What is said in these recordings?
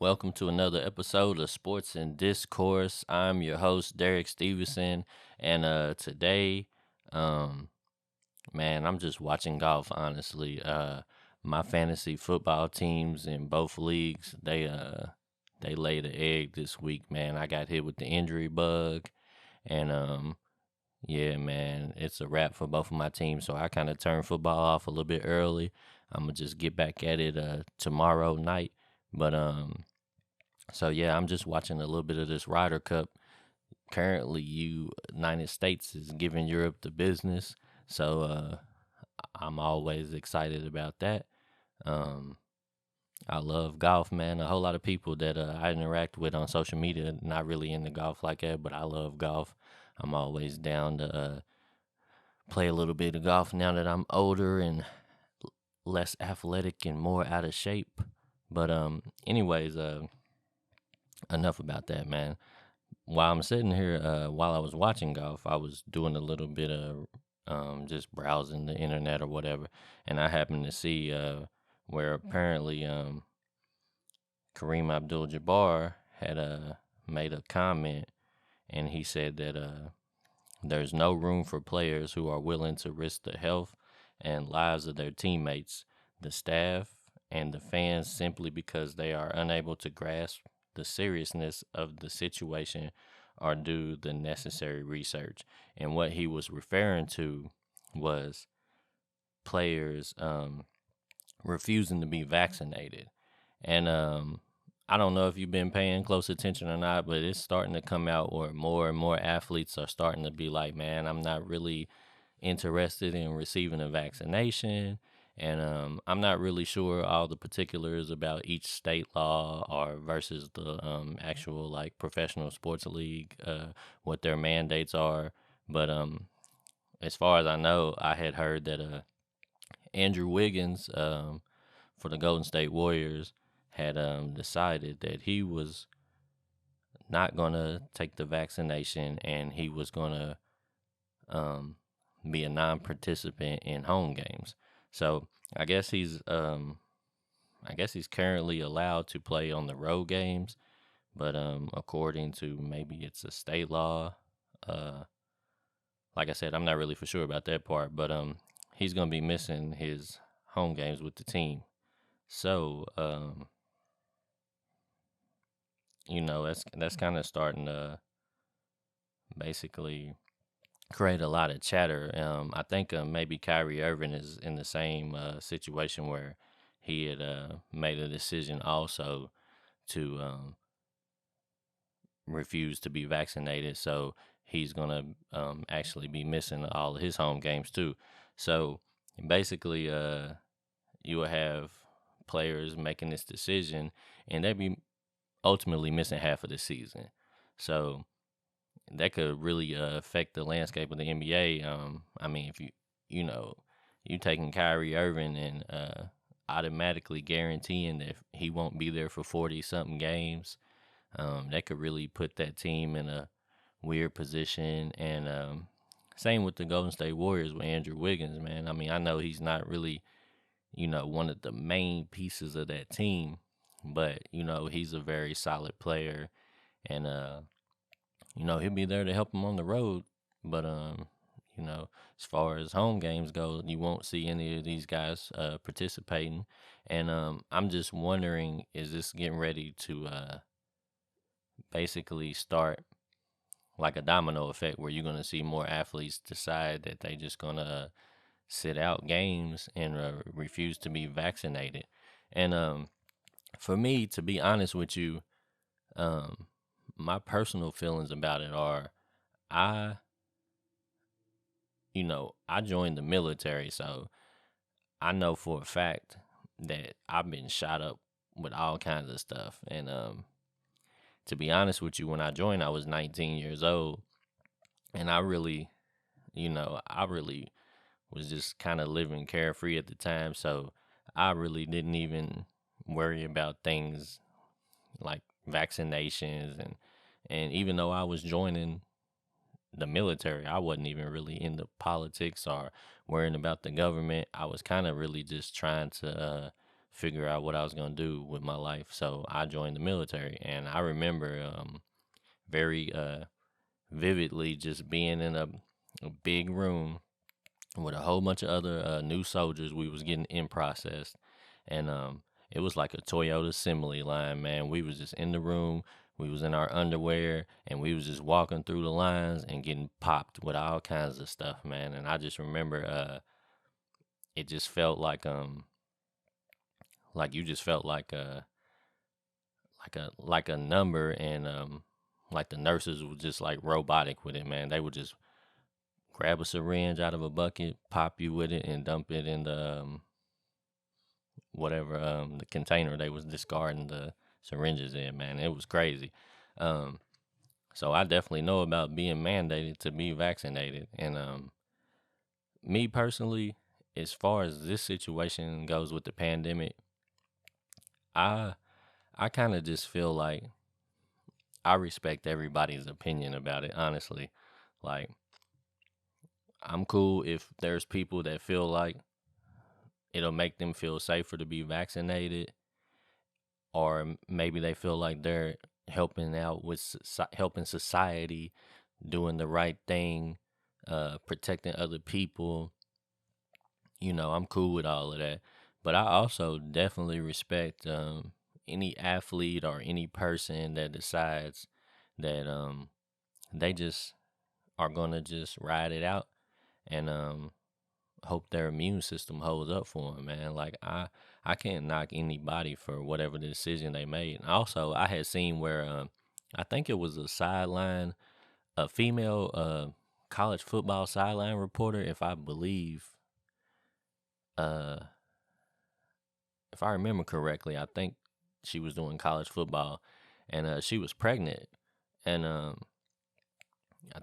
Welcome to another episode of Sports and Discourse. I'm your host, Derek Stevenson, and today, um, man, I'm just watching golf. Honestly, my fantasy football teams in both leagues they laid an egg this week. Man, I got hit with the injury bug, and yeah, man, it's a wrap for both of my teams. So I kind of turned football off a little bit early. I'm gonna just get back at it tomorrow night, but so yeah, I'm just watching a little bit of this Ryder Cup. Currently, United States is giving Europe the business, so I'm always excited about that. Um, I love golf, man. A whole lot of people that I interact with on social media not really into golf like that, but I love golf. I'm always down to play a little bit of golf now that I'm older and less athletic and more out of shape. But anyways, enough about that, man. While I'm sitting here, while I was watching golf, I was doing a little bit of just browsing the internet or whatever, and I happened to see where apparently Kareem Abdul-Jabbar had made a comment, and he said that there's no room for players who are willing to risk the health and lives of their teammates, the staff, and the fans simply because they are unable to grasp the seriousness of the situation or do the necessary research. And what he was referring to was players refusing to be vaccinated. And I don't know if you've been paying close attention or not, but it's starting to come out where more and more athletes are starting to be like, man, I'm not really interested in receiving a vaccination. And I'm not really sure all the particulars about each state law or versus the actual like professional sports league, what their mandates are. But as far as I know, I had heard that Andrew Wiggins for the Golden State Warriors had decided that he was not going to take the vaccination and he was going to um, be a non-participant in home games. So I guess he's currently allowed to play on the road games, but according to maybe it's a state law. Uh, like I said, I'm not really for sure about that part, but he's gonna be missing his home games with the team. So that's kind of starting to basically create a lot of chatter. I think maybe Kyrie Irving is in the same situation where he had made a decision also to refuse to be vaccinated. So he's going to actually be missing all of his home games too. So basically, you will have players making this decision and they be ultimately missing half of the season. So that could really affect the landscape of the NBA. I mean, if you know, you taking Kyrie Irving and automatically guaranteeing that he won't be there for 40 something games, that could really put that team in a weird position. And same with the Golden State Warriors with Andrew Wiggins, man. I mean, I know he's not really, one of the main pieces of that team, but he's a very solid player, and he'll be there to help him on the road. But as far as home games go, you won't see any of these guys participating. And I'm just wondering, is this getting ready to basically start like a domino effect where you're going to see more athletes decide that they just going to sit out games and refuse to be vaccinated? And for me, to be honest with you, um, my personal feelings about it are, I, I joined the military, so I know for a fact that I've been shot up with all kinds of stuff. And to be honest with you, when I joined, I was 19 years old, and I really was just kind of living carefree at the time, so I really didn't even worry about things like vaccinations, and even though I was joining the military, I wasn't even really into politics or worrying about the government. I was kind of really just trying to figure out what I was gonna do with my life. So I joined the military, and I remember very vividly just being in a big room with a whole bunch of other new soldiers. We was getting in processed, and it was like a Toyota assembly line, man. We was just in the room. We was in our underwear, and we was just walking through the lines and getting popped with all kinds of stuff, man. And I just remember, it just felt like you just felt like a number, and like the nurses were just like robotic with it, man. They would just grab a syringe out of a bucket, pop you with it, and dump it in the whatever the container they was discarding the syringes in, man. It was crazy. Um, so I definitely know about being mandated to be vaccinated, and me personally, as far as this situation goes with the pandemic, I I kind of just feel like I respect everybody's opinion about it, honestly. Like, I'm cool if there's people that feel like it'll make them feel safer to be vaccinated, or maybe they feel like they're helping out with helping society, doing the right thing, protecting other people. I'm cool with all of that. But I also definitely respect any athlete or any person that decides that they just are gonna just ride it out, and hope their immune system holds up for them, man. Like, I can't knock anybody for whatever the decision they made. And also, I had seen where I think it was a female college football sideline reporter, uh if I remember correctly. I think she was doing college football, and she was pregnant, and I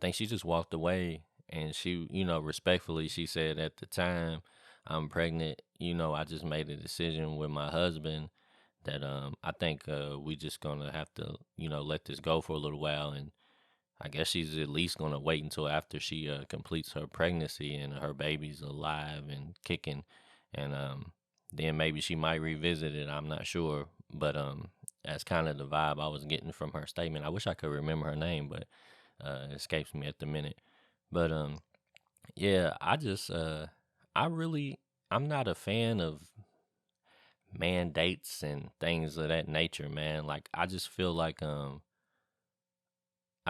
think she just walked away, and she, respectfully, she said, at the time I'm pregnant, I just made a decision with my husband that I think we just gonna have to, let this go for a little while. And I guess she's at least gonna wait until after she completes her pregnancy and her baby's alive and kicking, and then maybe she might revisit it. I'm not sure, but that's kind of the vibe I was getting from her statement. I wish I could remember her name, but it escapes me at the minute. But yeah, I really, I'm not a fan of mandates and things of that nature, man. Like, I just feel like I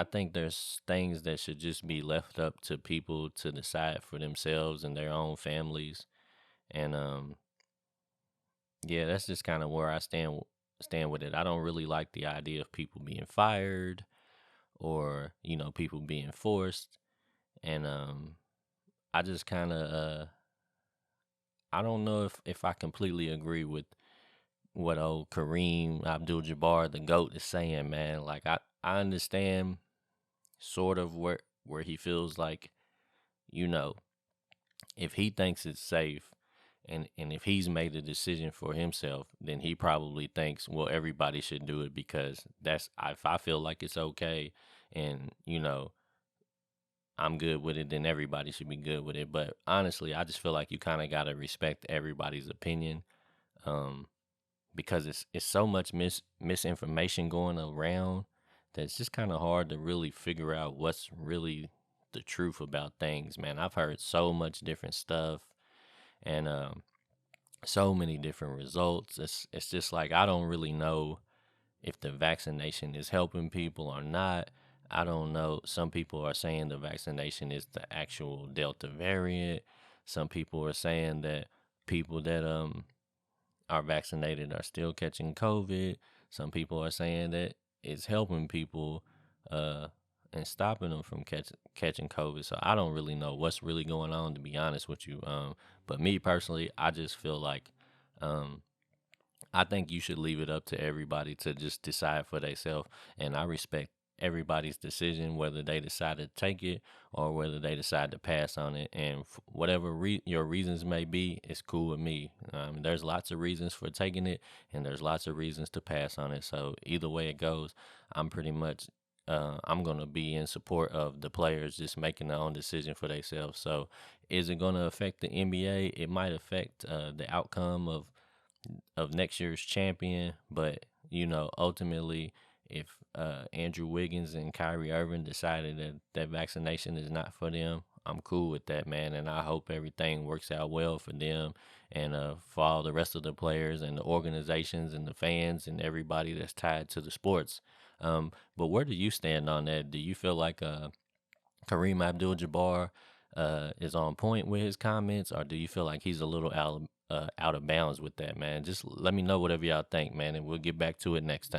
think there's things that should just be left up to people to decide for themselves and their own families. And yeah, that's just kind of where I stand with it. I don't really like the idea of people being fired, or people being forced. And I just kind of I don't know if I completely agree with what old Kareem Abdul-Jabbar, the GOAT, is saying, man. Like, I understand sort of where he feels like, you know if he thinks it's safe, and if he's made a decision for himself, then he probably thinks, well, everybody should do it, because that's, if I feel like it's okay, and I'm good with it, then everybody should be good with it. But honestly, I just feel like you kind of got to respect everybody's opinion, um, because it's so much misinformation going around that it's just kind of hard to really figure out what's really the truth about things, man. I've heard so much different stuff, and so many different results. It's just like, I don't really know if the vaccination is helping people or not. I don't know. Some people are saying the vaccination is the actual Delta variant. Some people are saying that people that are vaccinated are still catching COVID. Some people are saying that it's helping people uh and stopping them from catching COVID. So I don't really know what's really going on, to be honest with you. But me personally, I just feel like um I think you should leave it up to everybody to just decide for themselves, and I respect everybody's decision, whether they decide to take it or whether they decide to pass on it. And whatever your reasons may be, it's cool with me. There's lots of reasons for taking it, and there's lots of reasons to pass on it. So either way it goes, I'm pretty much I'm gonna be in support of the players just making their own decision for themselves. So, is it gonna affect the NBA? It might affect the outcome of of next year's champion. But ultimately, if Andrew Wiggins and Kyrie Irving decided that vaccination is not for them, I'm cool with that, man. And I hope everything works out well for them and for all the rest of the players and the organizations and the fans and everybody that's tied to the sports. But where do you stand on that? Do you feel like Kareem Abdul-Jabbar is on point with his comments, or do you feel like he's a little out of bounds with that, man? Just let me know whatever y'all think, man, and we'll get back to it next time.